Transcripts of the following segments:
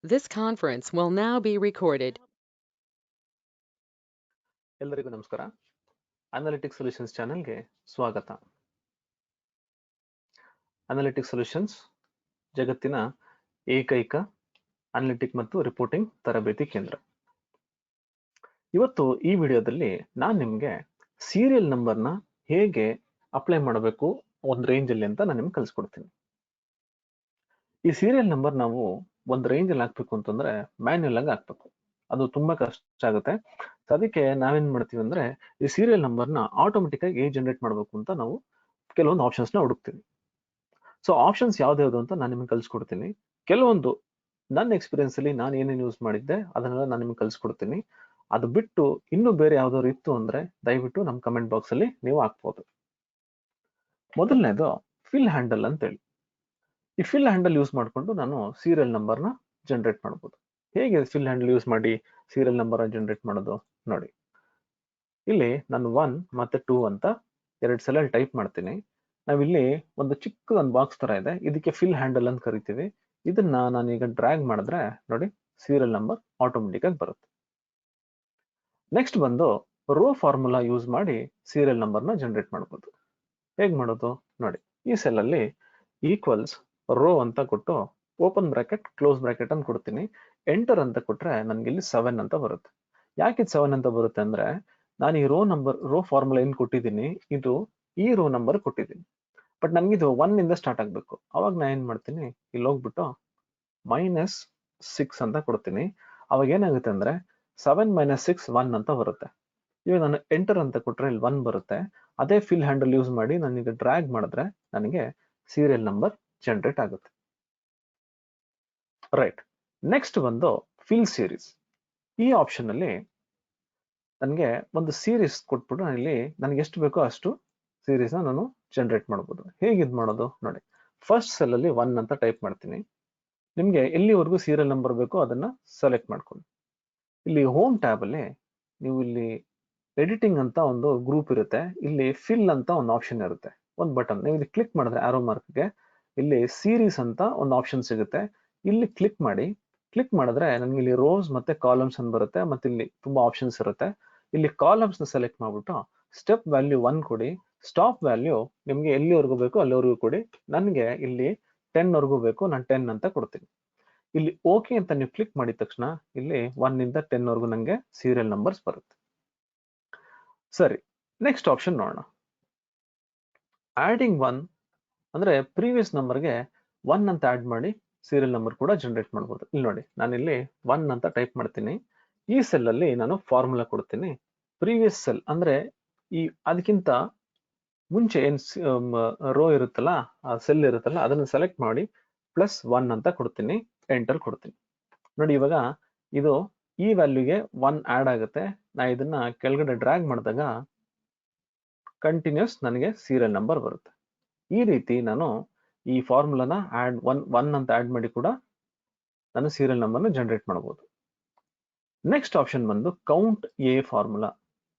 This conference will now be recorded. ಎಲ್ಲರಿಗೂ ನಮಸ್ಕಾರ. Analytics solutions ಚಾನೆಲ್ಗೆ ಸ್ವಾಗತ. ಅನಾಲಿಟಿಕ್ಸ್ ಸೊಲ್ಯೂಷನ್ಸ್ ಜಗತ್ತಿನ ಏಕೈಕ ಅನಾಲಿಟಿಕ್ ಮತ್ತು ರಿಪೋರ್ಟಿಂಗ್ ತರಬೇತಿ ಕೇಂದ್ರ. ಇವತ್ತು ಈ ವಿಡಿಯೋದಲ್ಲಿ ನಾನು ನಿಮಗೆ ಸೀರಿಯಲ್ ನಂಬರ್ನ ಹೇಗೆ ಅಪ್ಲೈ ಮಾಡಬೇಕು ಒಂದು ರೇಂಜಲ್ಲಿ ಅಂತ ನಾನು ನಿಮ್ಗೆ ಕಲಿಸ್ಕೊಡ್ತೀನಿ. ಈ ಸೀರಿಯಲ್ ನಂಬರ್ ನಾವು ಒಂದು ರೇಂಜಲ್ಲಿ ಹಾಕ್ಬೇಕು ಅಂತಂದ್ರೆ ಮ್ಯಾನ್ಯಲ್ ಆಗಿ ಹಾಕ್ಬೇಕು. ಅದು ತುಂಬಾ ಕಷ್ಟ ಆಗುತ್ತೆ. ಅದಕ್ಕೆ ನಾವೇನ್ ಮಾಡ್ತೀವಿ ಅಂದ್ರೆ ಈ ಸೀರಿಯಲ್ ನಂಬರ್ನ ಆಟೋಮೆಟಿಕ್ ಆಗಿ ಜನರೇಟ್ ಮಾಡಬೇಕು ಅಂತ ನಾವು ಕೆಲವೊಂದು ಆಪ್ಷನ್ಸ್ ನ ಹುಡುಕ್ತೀವಿ. ಸೊ ಆಪ್ಷನ್ಸ್ ಯಾವ್ದು ಅಂತ ನಾನು ನಿಮ್ಗೆ ಕಲ್ಸ್ಕೊಡ್ತೀನಿ. ಕೆಲವೊಂದು ನನ್ನ ಎಕ್ಸ್ಪೀರಿಯನ್ಸ್ ಅಲ್ಲಿ ನಾನು ಏನೇನು ಯೂಸ್ ಮಾಡಿದ್ದೆ ಅದನ್ನೆಲ್ಲ ನಾನು ನಿಮ್ಗೆ ಕಲ್ಸ್ಕೊಡ್ತೀನಿ. ಅದು ಬಿಟ್ಟು ಇನ್ನೂ ಬೇರೆ ಯಾವ್ದಾದ್ರು ಇತ್ತು ಅಂದ್ರೆ ದಯವಿಟ್ಟು ನಮ್ಮ ಕಮೆಂಟ್ ಬಾಕ್ಸ್ ಅಲ್ಲಿ ನೀವು ಹಾಕ್ಬೋದು. ಮೊದಲನೇದು ಫಿಲ್ ಹ್ಯಾಂಡಲ್ ಅಂತ ಹೇಳಿ. ಈ ಫಿಲ್ ಹ್ಯಾಂಡಲ್ ಯೂಸ್ ಮಾಡಿಕೊಂಡು ನಾನು ಸೀರಿಯಲ್ ನಂಬರ್ನ ಜನರೇಟ್ ಮಾಡ್ಬೋದು. ಹೇಗೆ ಫಿಲ್ ಹ್ಯಾಂಡಲ್ ಯೂಸ್ ಮಾಡಿ ಸೀರಿಯಲ್ ನಂಬರ್ ಜನರೇಟ್ ಮಾಡೋದು ನೋಡಿ. ಇಲ್ಲಿ ನಾನು 1 ಮತ್ತೆ 2 ಅಂತ 2 ಸಲ ಟೈಪ್ ಮಾಡ್ತೀನಿ. ನಾವಿಲ್ಲಿ ಒಂದು ಚಿಕ್ಕ ಒಂದು ಬಾಕ್ಸ್ ತರ ಇದೆ, ಇದಕ್ಕೆ ಫಿಲ್ ಹ್ಯಾಂಡಲ್ ಅಂತ ಕರಿತೀವಿ. ಇದನ್ನ ನಾನೀಗ ಡ್ರ್ಯಾಗ್ ಮಾಡಿದ್ರೆ ನೋಡಿ ಸೀರಿಯಲ್ ನಂಬರ್ ಆಟೋಮೆಟಿಕ್ ಆಗಿ ಬರುತ್ತೆ. ನೆಕ್ಸ್ಟ್ ಬಂದು ರೋ ಫಾರ್ಮುಲಾ ಯೂಸ್ ಮಾಡಿ ಸೀರಿಯಲ್ ನಂಬರ್ನ ಜನರೇಟ್ ಮಾಡ್ಬೋದು. ಹೇಗ್ ಮಾಡೋದು ನೋಡಿ. ಈ ಸೆಲ್ ಅಲ್ಲಿ ಈಕ್ವಲ್ಸ್ ರೋ ಅಂತ ಕೊಟ್ಟು ಓಪನ್ ಬ್ರಾಕೆಟ್ ಕ್ಲೋಸ್ ಬ್ರಾಕೆಟ್ ಅಂತ ಕೊಡ್ತೀನಿ. ಎಂಟರ್ ಅಂತ ಕೊಟ್ರೆ ನನ್ಗೆ ಇಲ್ಲಿ 7 ಅಂತ ಬರುತ್ತೆ. ಯಾಕೆ 7 ಅಂತ ಬರುತ್ತೆ ಅಂದ್ರೆ ನಾನು ಈ ರೋ ಫಾರ್ಮುಲಾ ಏನ್ ಕೊಟ್ಟಿದ್ದೀನಿ ಇದು ಈ ರೋ ನಂಬರ್ ಕೊಟ್ಟಿದ್ದೀನಿ. ಬಟ್ ನನ್ಗಿದು 1 ಇಂದ ಸ್ಟಾರ್ಟ್ ಆಗ್ಬೇಕು. ಅವಾಗ ನಾನು ಏನ್ ಮಾಡ್ತೀನಿ, ಇಲ್ಲಿ ಹೋಗ್ಬಿಟ್ಟು -6 ಅಂತ ಕೊಡ್ತೀನಿ. ಅವಾಗ ಏನಾಗುತ್ತೆ ಅಂದ್ರೆ 7 - 6 1 ಅಂತ ಬರುತ್ತೆ. ಇವಾಗ ನಾನು ಎಂಟರ್ ಅಂತ ಕೊಟ್ರೆ ಇಲ್ಲಿ 1 ಬರುತ್ತೆ. ಅದೇ ಫಿಲ್ ಹ್ಯಾಂಡಲ್ ಯೂಸ್ ಮಾಡಿ ನಾನೀಗ ಡ್ರ್ಯಾಗ್ ಮಾಡಿದ್ರೆ ನನಗೆ ಸೀರಿಯಲ್ ನಂಬರ್ ಜನರೇಟ್ ಆಗುತ್ತೆ. ರೈಟ್. ನೆಕ್ಸ್ಟ್ ಬಂದು ಫಿಲ್ ಸೀರೀಸ್. ಈ ಆಪ್ಷನ್ ಅಲ್ಲಿ ನನಗೆ ಒಂದು ಸೀರೀಸ್ ಕೊಟ್ಬಿಟ್ಟು ನಾನು ಇಲ್ಲಿ ನನಗೆ ಎಷ್ಟು ಬೇಕೋ ಅಷ್ಟು ಸೀರೀಸ್ ನ ನಾನು ಜನರೇಟ್ ಮಾಡಬಹುದು. ಹೇಗೆ ಇದು ಮಾಡೋದು ನೋಡಿ. ಫಸ್ಟ್ ಸೆಲ್ ಅಲ್ಲಿ 1 ಅಂತ ಟೈಪ್ ಮಾಡ್ತೀನಿ. ನಿಮ್ಗೆ ಎಲ್ಲಿವರೆಗೂ ಸೀರಿಯಲ್ ನಂಬರ್ ಬೇಕೋ ಅದನ್ನ ಸೆಲೆಕ್ಟ್ ಮಾಡ್ಕೊಳ್ಳಿ. ಇಲ್ಲಿ ಹೋಮ್ ಟ್ಯಾಬ್ ಅಲ್ಲಿ ನೀವು ಇಲ್ಲಿ ಎಡಿಟಿಂಗ್ ಅಂತ ಒಂದು ಗ್ರೂಪ್ ಇರುತ್ತೆ. ಇಲ್ಲಿ ಫಿಲ್ ಅಂತ ಒಂದು ಆಪ್ಷನ್ ಇರುತ್ತೆ, ಒಂದು ಬಟನ್. ನೀವು ಇಲ್ಲಿ ಕ್ಲಿಕ್ ಮಾಡಿದ್ರೆ ಆರೋ ಮಾರ್ಕ್ಗೆ ಇಲ್ಲಿ ಸೀರೀಸ್ ಅಂತ ಒಂದು ಆಪ್ಷನ್ ಸಿಗುತ್ತೆ. ಇಲ್ಲಿ ಕ್ಲಿಕ್ ಮಾಡಿ. ಕ್ಲಿಕ್ ಮಾಡಿದ್ರೆ ನನಗೆ ಇಲ್ಲಿ ರೋಸ್ ಮತ್ತೆ ಕಾಲಮ್ಸ್ ಅಂತ ಬರುತ್ತೆ. ಮತ್ತೆ ಇಲ್ಲಿ ತುಂಬಾ ಆಪ್ಷನ್ಸ್ ಇರುತ್ತೆ. ಇಲ್ಲಿ ಕಾಲಮ್ಸ್ ನ ಸೆಲೆಕ್ಟ್ ಮಾಡ್ಬಿಟ್ಟು ಸ್ಟೆಪ್ ವ್ಯಾಲ್ಯೂ 1 ಕೊಡಿ. ಸ್ಟಾಪ್ ವ್ಯಾಲ್ಯೂ ನಿಮ್ಗೆ ಎಲ್ಲಿವರೆಗೂ ಬೇಕು ಅಲ್ಲಿವರೆಗೂ ಕೊಡಿ. ನನಗೆ ಇಲ್ಲಿ 10 ವರೆಗೂ ಬೇಕು, ನಾನು 10 ಅಂತ ಕೊಡ್ತೀನಿ. ಇಲ್ಲಿ ಓಕೆ ಅಂತ ನೀವು ಕ್ಲಿಕ್ ಮಾಡಿದ ತಕ್ಷಣ ಇಲ್ಲಿ 1 ಇಂದ 10 ವರೆಗೂ ನಂಗೆ ಸೀರಿಯಲ್ ನಂಬರ್ಸ್ ಬರುತ್ತೆ. ಸರಿ, ನೆಕ್ಸ್ಟ್ ಆಪ್ಷನ್ ನೋಡೋಣ. ಆಡಿಂಗ್ 1 ಅಂದ್ರೆ ಪ್ರೀವಿಯಸ್ ನಂಬರ್ಗೆ 1 ಅಂತ ಆಡ್ ಮಾಡಿ ಸೀರಿಯಲ್ ನಂಬರ್ ಕೂಡ ಜನರೇಟ್ ಮಾಡಬಹುದು. ಇಲ್ಲಿ ನೋಡಿ, ನಾನಿಲ್ಲಿ 1 ಅಂತ ಟೈಪ್ ಮಾಡ್ತೀನಿ. ಈ ಸೆಲ್ ಅಲ್ಲಿ ನಾನು ಫಾರ್ಮುಲಾ ಕೊಡ್ತೀನಿ. ಪ್ರೀವಿಯಸ್ ಸೆಲ್ ಅಂದ್ರೆ ಈ ಅದಕ್ಕಿಂತ ಮುಂಚೆ ಏನ್ ರೋ ಇರುತ್ತಲ್ಲ, ಆ ಸೆಲ್ ಇರುತ್ತಲ್ಲ ಅದನ್ನ ಸೆಲೆಕ್ಟ್ ಮಾಡಿ +1 ಅಂತ ಕೊಡ್ತೀನಿ. ಎಂಟರ್ ಕೊಡ್ತೀನಿ. ನೋಡಿ, ಇವಾಗ ಇದು ಈ ವ್ಯಾಲ್ಯೂಗೆ 1 ಆಡ್ ಆಗುತ್ತೆ. ನಾ ಇದನ್ನ ಕೆಳಗಡೆ ಡ್ರ್ಯಾಗ್ ಮಾಡಿದಾಗ ಕಂಟಿನ್ಯೂಸ್ ನನಗೆ ಸೀರಿಯಲ್ ನಂಬರ್ ಬರುತ್ತೆ. ಈ ರೀತಿ ನಾನು ಈ ಫಾರ್ಮುಲಾನ ಆಡ್ 1 ಅಂತ ಆಡ್ ಮಾಡಿ ಕೂಡ ನಾನು ಸೀರಿಯಲ್ ನಂಬರ್ನ ಜನರೇಟ್ ಮಾಡಬಹುದು. ನೆಕ್ಸ್ಟ್ ಆಪ್ಷನ್ ಬಂದು count A formula.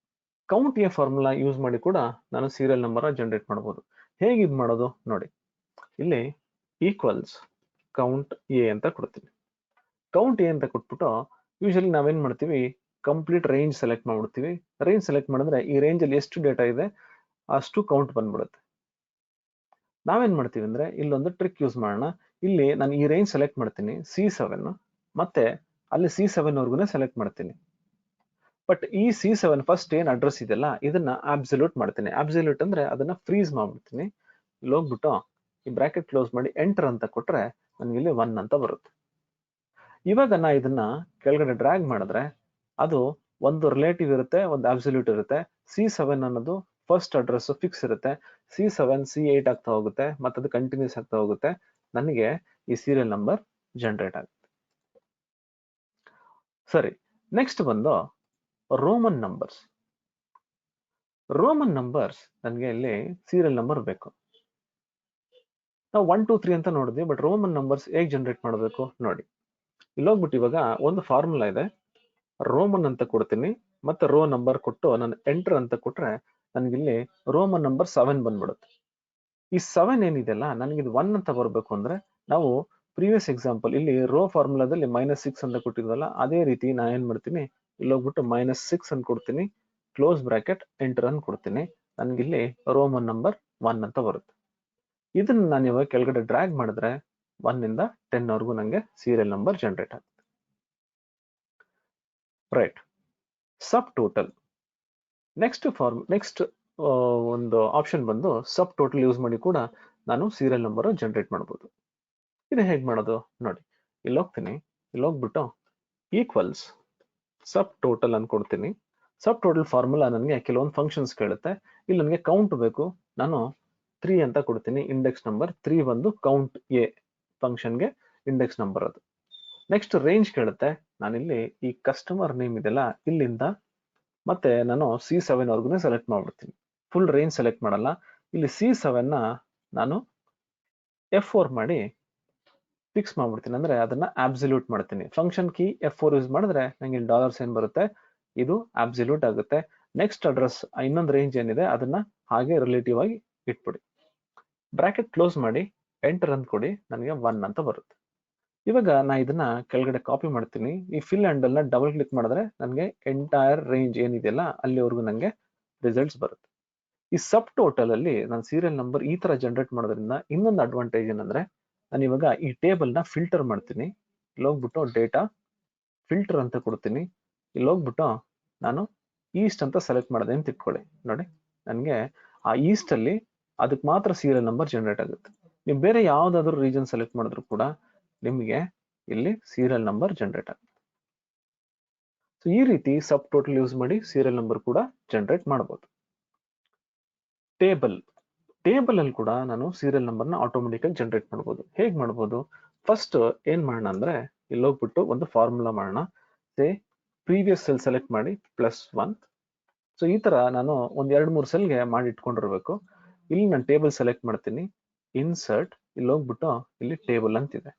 Count A formula use ಮಾಡಿ ಕೂಡ ನಾನು ಸೀರಿಯಲ್ ನಂಬರ್ ಜನರೇಟ್ ಮಾಡಬಹುದು. ಹೇಗೆ ಇದು ಮಾಡೋದು ನೋಡಿ. ಇಲ್ಲಿ ಈಕ್ವಲ್ಸ್ ಕೌಂಟ್ ಎ ಅಂತ ಕೊಡ್ತೀನಿ. ಕೌಂಟ್ ಎ ಅಂತ ಕೊಟ್ಬಿಟ್ಟು ಯೂಶಲಿ ನಾವೇನ್ ಮಾಡ್ತೀವಿ, ಕಂಪ್ಲೀಟ್ ರೇಂಜ್ ಸೆಲೆಕ್ಟ್ ಮಾಡ್ಬಿಡ್ತೀವಿ. ರೇಂಜ್ ಸೆಲೆಕ್ಟ್ ಮಾಡಿದ್ರೆ ಈ ರೇಂಜ್ ಅಲ್ಲಿ ಎಷ್ಟು ಡೇಟಾ ಇದೆ ಅಷ್ಟು ಕೌಂಟ್ ಬಂದ್ಬಿಡುತ್ತೆ. ನಾವೇನ್ ಮಾಡ್ತೀವಿ ಅಂದ್ರೆ ಇಲ್ಲೊಂದು ಟ್ರಿಕ್ ಯೂಸ್ ಮಾಡೋಣ. ಇಲ್ಲಿ ನಾನು ಈ ರೇಂಜ್ ಸೆಲೆಕ್ಟ್ ಮಾಡ್ತೀನಿ C7 ಮತ್ತೆ ಅಲ್ಲಿ C7 ವರ್ಗುನೇ ಸೆಲೆಕ್ಟ್ ಮಾಡ್ತೀನಿ. ಬಟ್ ಈ C7 ಫಸ್ಟ್ ಏನ್ ಅಡ್ರೆಸ್ ಇದೆಯಲ್ಲ ಇದನ್ನ ಅಬ್ಸಲ್ಯೂಟ್ ಮಾಡ್ತೀನಿ. ಅಬ್ಸಲ್ಯೂಟ್ ಅಂದ್ರೆ ಅದನ್ನ ಫ್ರೀಸ್ ಮಾಡ್ಬಿಡ್ತೀನಿ. ಇಲ್ಲಿ ಹೋಗ್ಬಿಟ್ಟು ಈ ಬ್ರಾಕೆಟ್ ಕ್ಲೋಸ್ ಮಾಡಿ ಎಂಟರ್ ಅಂತ ಕೊಟ್ರೆ ನನಗೆ ಇಲ್ಲಿ 1 ಅಂತ ಬರುತ್ತೆ. ಇವಾಗ ನಾ ಇದನ್ನ ಕೆಳಗಡೆ ಡ್ರ್ಯಾಗ್ ಮಾಡಿದ್ರೆ ಅದು ಒಂದು ರಿಲೇಟಿವ್ ಇರುತ್ತೆ, ಒಂದು ಅಬ್ಸಲ್ಯೂಟ್ ಇರುತ್ತೆ. C7 ಅನ್ನೋದು ಫಸ್ಟ್ ಅಡ್ರೆಸ್ ಫಿಕ್ಸ್ ಇರುತ್ತೆ. C7 C8 ಆಗ್ತಾ ಹೋಗುತ್ತೆ, ಮತ್ತೆ ಅದು ಕಂಟಿನ್ಯೂಸ್ ಆಗ್ತಾ ಹೋಗುತ್ತೆ. ನನಗೆ ಈ ಸೀರಿಯಲ್ ನಂಬರ್ ಜನರೇಟ್ ಆಗುತ್ತೆ. ಸರಿ, ನೆಕ್ಸ್ಟ್ ಬಂದು ರೋಮನ್ ನಂಬರ್ಸ್. ರೋಮನ್ ನಂಬರ್ಸ್ ನನಗೆ ಇಲ್ಲಿ ಸೀರಿಯಲ್ ನಂಬರ್ ಬೇಕು. ನಾವು 1 2 3 ಅಂತ ನೋಡಿದ್ವಿ, ಬಟ್ ರೋಮನ್ ನಂಬರ್ಸ್ ಹೇಗೆ ಜನರೇಟ್ ಮಾಡಬೇಕು ನೋಡಿ. ಇಲ್ಲಿ ಹೋಗ್ಬಿಟ್ಟು ಇವಾಗ ಒಂದು ಫಾರ್ಮುಲಾ ಇದೆ, ರೋಮನ್ ಅಂತ ಕೊಡ್ತೀನಿ. ಮತ್ತೆ ರೋ ನಂಬರ್ ಕೊಟ್ಟು ನಾನು ಎಂಟರ್ ಅಂತ ಕೊಟ್ರೆ ನನಗಿಲ್ಲಿ ರೋಮನ್ ನಂಬರ್ 7 ಬಂದ್ಬಿಡುತ್ತೆ. ಈ 7 ಏನಿದೆಯಲ್ಲ ನನಗೆ ಇದು 1 ಅಂತ ಬರಬೇಕು ಅಂದ್ರೆ ನಾವು ಪ್ರೀವಿಯಸ್ ಎಕ್ಸಾಂಪಲ್ ಇಲ್ಲಿ ರೋ ಫಾರ್ಮುಲಾದಲ್ಲಿ -6 ಅಂತ ಕೊಟ್ಟಿದ್ವಲ್ಲ, ಅದೇ ರೀತಿ ನಾನು ಏನ್ ಮಾಡ್ತೀನಿ, ಇಲ್ಲಿ ಹೋಗ್ಬಿಟ್ಟು -6 ಅಂತ ಕೊಡ್ತೀನಿ, ಕ್ಲೋಸ್ ಬ್ರಾಕೆಟ್ ಎಂಟರ್ ಅಂತ ಕೊಡ್ತೀನಿ. ನನ್ಗಿಲ್ಲಿ ರೋಮನ್ ನಂಬರ್ 1 ಅಂತ ಬರುತ್ತೆ. ಇದನ್ನ ನಾನು ಇವಾಗ ಕೆಳಗಡೆ ಡ್ರ್ಯಾಗ್ ಮಾಡಿದ್ರೆ 1 ಇಂದ 10 ವರೆಗೂ ನಂಗೆ ಸೀರಿಯಲ್ ನಂಬರ್ ಜನರೇಟ್ ಆಗುತ್ತೆ. ರೈಟ್. ಸಬ್ ಟೋಟಲ್ ನೆಕ್ಸ್ಟ್ ಒಂದು ಆಪ್ಷನ್ ಬಂದು ಸಬ್ ಟೋಟಲ್ ಯೂಸ್ ಮಾಡಿ ಕೂಡ ನಾನು ಸೀರಿಯಲ್ ನಂಬರ್ ಜನರೇಟ್ ಮಾಡಬಹುದು. ಇದು ಹೇಗೆ ಮಾಡೋದು ನೋಡಿ, ಇಲ್ಲಿ ಹೋಗ್ತೀನಿ, ಇಲ್ಲಿ ಹೋಗ್ಬಿಟ್ಟು ಈಕ್ವಲ್ಸ್ ಸಬ್ ಟೋಟಲ್ ಅಂತ ಕೊಡ್ತೀನಿ. ಸಬ್ ಟೋಟಲ್ ಫಾರ್ಮುಲಾ ನನಗೆ ಕೆಲವೊಂದು ಫಂಕ್ಷನ್ಸ್ ಕೇಳುತ್ತೆ. ಇಲ್ಲಿ ನನಗೆ ಕೌಂಟ್ ಬೇಕು, ನಾನು 3 ಅಂತ ಕೊಡ್ತೀನಿ. ಇಂಡೆಕ್ಸ್ ನಂಬರ್ 3 ಬಂದು ಕೌಂಟ್ ಎ ಫಂಕ್ಷನ್ಗೆ ಇಂಡೆಕ್ಸ್ ನಂಬರ್ ಅದು. ನೆಕ್ಸ್ಟ್ ರೇಂಜ್ ಕೇಳುತ್ತೆ, ನಾನಿಲ್ಲಿ ಈ ಕಸ್ಟಮರ್ ನೇಮ್ ಇದೆಲ್ಲ ಇಲ್ಲಿಂದ ಮತ್ತೆ ನಾನು C7 ವರ್ಗು ಸೆಲೆಕ್ಟ್ ಮಾಡ್ಬಿಡ್ತೀನಿ. ಫುಲ್ ರೇಂಜ್ ಸೆಲೆಕ್ಟ್ ಮಾಡಲ್ಲ. ಇಲ್ಲಿ C7 ನ ನಾನು F4 ಮಾಡಿ ಫಿಕ್ಸ್ ಮಾಡ್ಬಿಡ್ತೀನಿ, ಅಂದ್ರೆ ಅದನ್ನ ಅಬ್ಸಲ್ಯೂಟ್ ಮಾಡ್ತೀನಿ. ಫಂಕ್ಷನ್ ಕೀ F4 ಯೂಸ್ ಮಾಡಿದ್ರೆ ನಂಗೆ ಇಲ್ಲಿ ಡಾಲರ್ಸ್ ಏನ್ ಬರುತ್ತೆ, ಇದು ಅಬ್ಸಲ್ಯೂಟ್ ಆಗುತ್ತೆ. ನೆಕ್ಸ್ಟ್ ಅಡ್ರೆಸ್ ಇನ್ನೊಂದು ರೇಂಜ್ ಏನಿದೆ ಅದನ್ನ ಹಾಗೆ ರಿಲೇಟಿವ್ ಆಗಿ ಇಟ್ಬಿಡಿ. ಬ್ರಾಕೆಟ್ ಕ್ಲೋಸ್ ಮಾಡಿ ಎಂಟರ್ ಅಂತ ಕೊಡಿ, ನನಗೆ 1 ಅಂತ ಬರುತ್ತೆ. ಇವಾಗ ನಾ ಇದನ್ನ ಕೆಳಗಡೆ ಕಾಪಿ ಮಾಡ್ತೀನಿ. ಈ ಫಿಲ್ ಹ್ಯಾಂಡಲ್ ನ ಡಬಲ್ ಕ್ಲಿಕ್ ಮಾಡಿದ್ರೆ ನನಗೆ ಎಂಟೈರ್ ರೇಂಜ್ ಏನಿದೆಯಲ್ಲ ಅಲ್ಲಿವರೆಗೂ ನನಗೆ ರಿಸಲ್ಟ್ಸ್ ಬರುತ್ತೆ. ಈ ಸಬ್ ಟೋಟಲ್ ಅಲ್ಲಿ ನಾನು ಸೀರಿಯಲ್ ನಂಬರ್ ಈ ತರ ಜನರೇಟ್ ಮಾಡೋದ್ರಿಂದ ಇನ್ನೊಂದು ಅಡ್ವಾಂಟೇಜ್ ಏನಂದ್ರೆ, ನಾನು ಇವಾಗ ಈ ಟೇಬಲ್ ನ ಫಿಲ್ಟರ್ ಮಾಡ್ತೀನಿ. ಇಲ್ಲಿ ಹೋಗ್ಬಿಟ್ಟು ಡೇಟಾ ಫಿಲ್ಟರ್ ಅಂತ ಕೊಡ್ತೀನಿ. ಇಲ್ಲಿ ಹೋಗ್ಬಿಟ್ಟು ನಾನು ಈಸ್ಟ್ ಅಂತ ಸೆಲೆಕ್ಟ್ ಮಾಡಿದೆ ಅಂತ ಇಟ್ಕೊಳ್ಳಿ. ನೋಡಿ, ನನಗೆ ಆ ಈಸ್ಟ್ ಅಲ್ಲಿ ಅದಕ್ಕೆ ಮಾತ್ರ ಸೀರಿಯಲ್ ನಂಬರ್ ಜನರೇಟ್ ಆಗುತ್ತೆ. ನೀವು ಬೇರೆ ಯಾವ್ದಾದ್ರು ರೀಜನ್ ಸೆಲೆಕ್ಟ್ ಮಾಡಿದ್ರು ಕೂಡ ನಿಮಗೆ ಇಲ್ಲಿ ಸೀರಿಯಲ್ ನಂಬರ್ ಜನರೇಟ್ ಆಗುತ್ತೆ. ಸೊ ಈ ರೀತಿ ಸಬ್ ಟೋಟಲ್ ಯೂಸ್ ಮಾಡಿ ಸೀರಿಯಲ್ ನಂಬರ್ ಕೂಡ ಜನರೇಟ್ ಮಾಡಬಹುದು. ಟೇಬಲ್ ಅಲ್ಲಿ ಕೂಡ ನಾನು ಸೀರಿಯಲ್ ನಂಬರ್ ನ ಆಟೋಮೆಟಿಕ್ ಆಗಿ ಜನರೇಟ್ ಮಾಡಬಹುದು. ಹೇಗ್ ಮಾಡಬಹುದು? ಫಸ್ಟ್ ಏನ್ ಮಾಡೋಣ ಅಂದ್ರೆ, ಇಲ್ಲಿ ಹೋಗ್ಬಿಟ್ಟು ಒಂದು ಫಾರ್ಮುಲಾ ಮಾಡೋಣ. ಪ್ರೀವಿಯಸ್ ಸೆಲ್ ಸೆಲೆಕ್ಟ್ ಮಾಡಿ +1. ಸೊ ಈ ತರ ನಾನು ಒಂದ್ 2-3 ಸೆಲ್ಗೆ ಮಾಡಿ ಇಟ್ಕೊಂಡಿರ್ಬೇಕು. ಇಲ್ಲಿ ನಾನು ಟೇಬಲ್ ಸೆಲೆಕ್ಟ್ ಮಾಡ್ತೀನಿ, ಇನ್ಸರ್ಟ್, ಇಲ್ಲಿ ಹೋಗ್ಬಿಟ್ಟು ಇಲ್ಲಿ ಟೇಬಲ್ ಅಂತಿದೆ.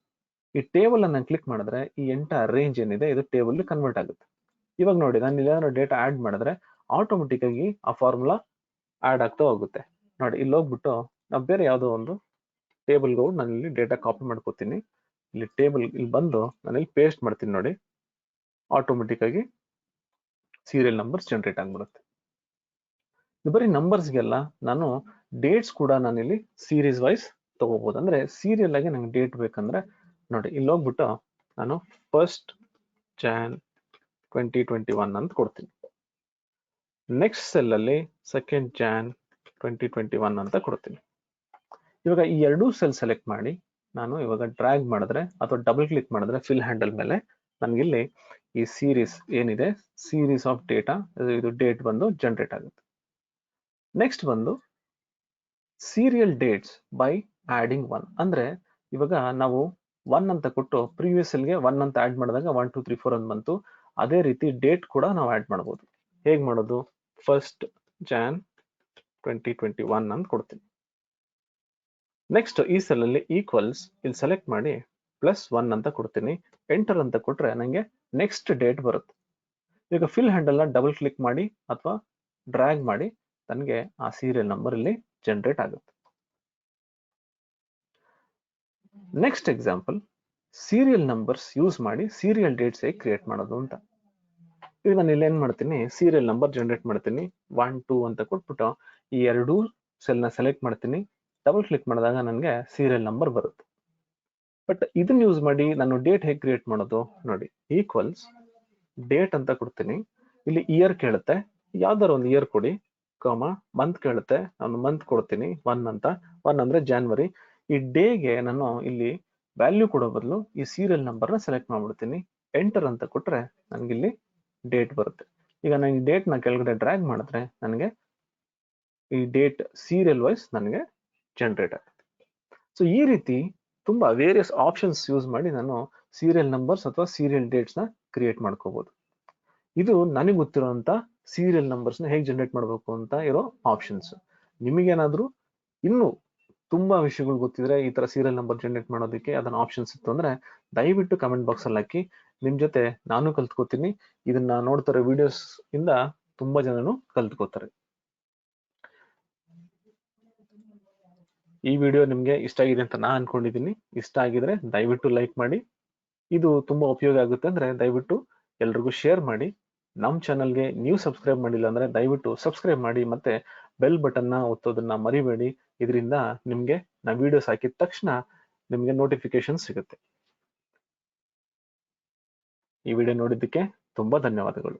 ಈ ಟೇಬಲ್ ಅನ್ನ ಕ್ಲಿಕ್ ಮಾಡಿದ್ರೆ ಈ ಎಂಟೈರ್ ರೇಂಜ್ ಏನಿದೆ ಇದು ಟೇಬಲ್ ಕನ್ವರ್ಟ್ ಆಗುತ್ತೆ. ಇವಾಗ ನೋಡಿ, ನಾನು ಇಲ್ಲಿ ಡೇಟಾ ಆಡ್ ಮಾಡಿದ್ರೆ ಆಟೋಮೆಟಿಕ್ ಆಗಿ ಆ ಫಾರ್ಮುಲಾ ಆಡ್ ಆಗ್ತಾ ಹೋಗುತ್ತೆ. ನೋಡಿ, ಇಲ್ಲಿ ಹೋಗ್ಬಿಟ್ಟು ನಾವು ಬೇರೆ ಯಾವುದೋ ಒಂದು ಟೇಬಲ್ಗೆ ಹೋಗಿ ನಾನು ಇಲ್ಲಿ ಡೇಟಾ ಕಾಪಿ ಮಾಡ್ಕೋತೀನಿ. ಇಲ್ಲಿ ಟೇಬಲ್ ಇಲ್ಲಿ ಬಂದು ನಾನು ಇಲ್ಲಿ ಪೇಸ್ಟ್ ಮಾಡ್ತೀನಿ. ನೋಡಿ, ಆಟೋಮೆಟಿಕ್ ಆಗಿ ಸೀರಿಯಲ್ ನಂಬರ್ಸ್ ಜನರೇಟ್ ಆಗ್ಬಿಡುತ್ತೆ. ಇದು ಬರೀ ನಂಬರ್ಸ್ಗೆಲ್ಲ, ನಾನು ಡೇಟ್ಸ್ ಕೂಡ ನಾನು ಇಲ್ಲಿ ಸೀರೀಸ್ ವೈಸ್ ತಗೋಬಹುದು. ಅಂದ್ರೆ ಸೀರಿಯಲ್ ಆಗಿ ನಂಗೆ ಡೇಟ್ ಬೇಕಂದ್ರೆ ನೋಡಿ, ಇಲ್ಲಿ ಹೋಗ್ಬಿಟ್ಟು ನಾನು 1st Jan 2021 ಅಂತ ಕೊಡ್ತೀನಿ. ನೆಕ್ಸ್ಟ್ ಸೆಲ್ ಅಲ್ಲಿ 2nd Jan 2021 ಅಂತ ಕೊಡ್ತೀನಿ. ಇವಾಗ ಈ ಎರಡೂ ಸೆಲ್ ಸೆಲೆಕ್ಟ್ ಮಾಡಿ ನಾನು ಇವಾಗ ಡ್ರ್ಯಾಗ್ ಮಾಡಿದ್ರೆ ಅಥವಾ ಡಬಲ್ ಕ್ಲಿಕ್ ಮಾಡಿದ್ರೆ ಫಿಲ್ ಹ್ಯಾಂಡಲ್ ಮೇಲೆ ನನಗಿಲ್ಲಿ ಈ ಸೀರೀಸ್ ಏನಿದೆ, ಸೀರೀಸ್ ಆಫ್ ಡೇಟಾ, ಇದು ಡೇಟ್ ಬಂದು ಜನರೇಟ್ ಆಗುತ್ತೆ. ನೆಕ್ಸ್ಟ್ ಬಂದು ಸೀರಿಯಲ್ ಡೇಟ್ಸ್ ಬೈ ಆಡಿಂಗ್ 1. ಅಂದ್ರೆ ಇವಾಗ ನಾವು 1 ಅಂತ ಕೊಟ್ಟು ಪ್ರೀವಿಯಸ್ ಸೆಲ್ಗೆ 1 ಅಂತ ಆಡ್ ಮಾಡಿದಾಗ 1 2 3 4 ಅಂತ ಬಂತು. ಅದೇ ರೀತಿ ಡೇಟ್ ಕೂಡ ನಾವು ಆಡ್ ಮಾಡಬಹುದು. ಹೇಗ್ ಮಾಡೋದು? 1st Jan 2021 ಅಂತ ಕೊಡ್ತೀನಿ. ನೆಕ್ಸ್ಟ್ ಈ ಸೆಲ್ ಅಲ್ಲಿ ಈಕ್ವಲ್ಸ್ ಇಲ್ಲಿ ಸೆಲೆಕ್ಟ್ ಮಾಡಿ +1 ಅಂತ ಕೊಡ್ತೀನಿ. ಎಂಟರ್ ಅಂತ ಕೊಟ್ರೆ ನಂಗೆ ನೆಕ್ಸ್ಟ್ ಡೇಟ್ ಬರುತ್ತೆ. ಈಗ ಫಿಲ್ ಹ್ಯಾಂಡಲ್ ನ ಡಬಲ್ ಕ್ಲಿಕ್ ಮಾಡಿ ಅಥವಾ ಡ್ರ್ಯಾಗ್ ಮಾಡಿ ನನಗೆ ಆ ಸೀರಿಯಲ್ ನಂಬರ್ ಇಲ್ಲಿ ಜನರೇಟ್ ಆಗುತ್ತೆ. Next example, serial numbers use ಮಾಡಿ ಸೀರಿಯಲ್ ಡೇಟ್ಸ್ ಹೇಗೆ ಕ್ರಿಯೇಟ್ ಮಾಡೋದು ಅಂತ. ಈಗ ನಾನು ಇಲ್ಲಿ ಏನ್ ಮಾಡ್ತೀನಿ, ಸೀರಿಯಲ್ ನಂಬರ್ ಜನರೇಟ್ ಮಾಡ್ತೀನಿ. 1 2 ಅಂತ ಕೊಟ್ಬಿಟ್ಟು ಈ ಎರಡೂ ಸೆಲ್ ನ ಸೆಲೆಕ್ಟ್ ಮಾಡ್ತೀನಿ. ಡಬಲ್ ಕ್ಲಿಕ್ ಮಾಡಿದಾಗ ನನಗೆ ಸೀರಿಯಲ್ ನಂಬರ್ ಬರುತ್ತೆ. ಬಟ್ ಇದನ್ನ ಯೂಸ್ ಮಾಡಿ ನಾನು ಡೇಟ್ ಹೇಗೆ ಕ್ರಿಯೇಟ್ ಮಾಡೋದು ನೋಡಿ, ಈಕ್ವಲ್ಸ್ ಡೇಟ್ ಅಂತ ಕೊಡ್ತೀನಿ. ಇಲ್ಲಿ ಇಯರ್ ಕೇಳುತ್ತೆ, ಯಾವ್ದಾರು ಒಂದು ಇಯರ್ ಕೊಡಿ, ಮಂತ್ ಕೇಳುತ್ತೆ, ನಾನು ಮಂತ್ ಕೊಡ್ತೀನಿ 1 ಅಂತ. 1 ಅಂದ್ರೆ ಜಾನ್ವರಿ. ಈ ಡೇಗೆ ನಾನು ಇಲ್ಲಿ ವ್ಯಾಲ್ಯೂ ಕೊಡೋ ಬದಲು ಈ ಸೀರಿಯಲ್ ನಂಬರ್ ನ ಸೆಲೆಕ್ಟ್ ಮಾಡ್ಬಿಡ್ತೀನಿ. ಎಂಟರ್ ಅಂತ ಕೊಟ್ರೆ ನನಗಿಲ್ಲಿ ಡೇಟ್ ಬರುತ್ತೆ. ಈಗ ನಾನು ಈ ಡೇಟ್ ನ ಕೆಳಗಡೆ ಡ್ರ್ಯಾಗ್ ಮಾಡಿದ್ರೆ ನನಗೆ ಈ ಡೇಟ್ ಸೀರಿಯಲ್ ವೈಸ್ ನನಗೆ ಜನರೇಟ್ ಆಗುತ್ತೆ. ಸೊ ಈ ರೀತಿ ತುಂಬಾ ವೇರಿಯಸ್ ಆಪ್ಷನ್ಸ್ ಯೂಸ್ ಮಾಡಿ ನಾನು ಸೀರಿಯಲ್ ನಂಬರ್ಸ್ ಅಥವಾ ಸೀರಿಯಲ್ ಡೇಟ್ಸ್ ನ ಕ್ರಿಯೇಟ್ ಮಾಡ್ಕೋಬಹುದು. ಇದು ನನಗೆ ಗೊತ್ತಿರುವಂತ ಸೀರಿಯಲ್ ನಂಬರ್ಸ್ ನ ಹೇಗೆ ಜನರೇಟ್ ಮಾಡಬೇಕು ಅಂತ ಇರೋ ಆಪ್ಷನ್ಸ್. ನಿಮಗೇನಾದ್ರೂ ಇನ್ನು ತುಂಬಾ ವಿಷಯಗಳು ಗೊತ್ತಿದ್ರೆ ಈ ತರ ಸೀರಿಯಲ್ ನಂಬರ್ ಜನರೇಟ್ ಮಾಡೋದಕ್ಕೆ ಅದನ್ನ ಆಪ್ಷನ್ಸ್ ಇತ್ತು ಅಂದ್ರೆ ದಯವಿಟ್ಟು ಕಮೆಂಟ್ ಬಾಕ್ಸ್ ಅಲ್ಲಿ ಹಾಕಿ. ನಿಮ್ ಜೊತೆ ನಾನು ಕಲ್ತ್ಕೋತೀನಿ. ಇದನ್ನ ನೋಡ್ತಾರೆ ವಿಡಿಯೋಸ್ ಇಂದ ತುಂಬಾ ಜನನು ಕಲ್ತ್ಕೋತಾರೆ. ಈ ವಿಡಿಯೋ ನಿಮಗೆ ಇಷ್ಟ ಆಗಿದೆ ಅಂತ ನಾನು ಅನ್ಕೊಂಡಿದ್ದೀನಿ. ಇಷ್ಟ ಆಗಿದ್ರೆ ದಯವಿಟ್ಟು ಲೈಕ್ ಮಾಡಿ. ಇದು ತುಂಬಾ ಉಪಯೋಗ ಆಗುತ್ತೆ ಅಂದ್ರೆ ದಯವಿಟ್ಟು ಎಲ್ರಿಗೂ ಶೇರ್ ಮಾಡಿ. ನಮ್ಮ ಚಾನಲ್ಗೆ ನೀವು ಸಬ್ಸ್ಕ್ರೈಬ್ ಮಾಡಿಲ್ಲ ಅಂದ್ರೆ ದಯವಿಟ್ಟು ಸಬ್ಸ್ಕ್ರೈಬ್ ಮಾಡಿ, ಮತ್ತೆ ಬೆಲ್ ಬಟನ್ನ ಒತ್ತೋದನ್ನ ಮರಿಬೇಡಿ. ಇದರಿಂದ ನಿಮಗೆ ನಾ ವಿಡಿಯೋಸ್ ಹಾಕಿದ ತಕ್ಷಣ ನಿಮಗೆ ನೋಟಿಫಿಕೇಶನ್ ಸಿಗುತ್ತೆ. ಈ ವಿಡಿಯೋ ನೋಡಿದ್ದಕ್ಕೆ ತುಂಬಾ ಧನ್ಯವಾದಗಳು.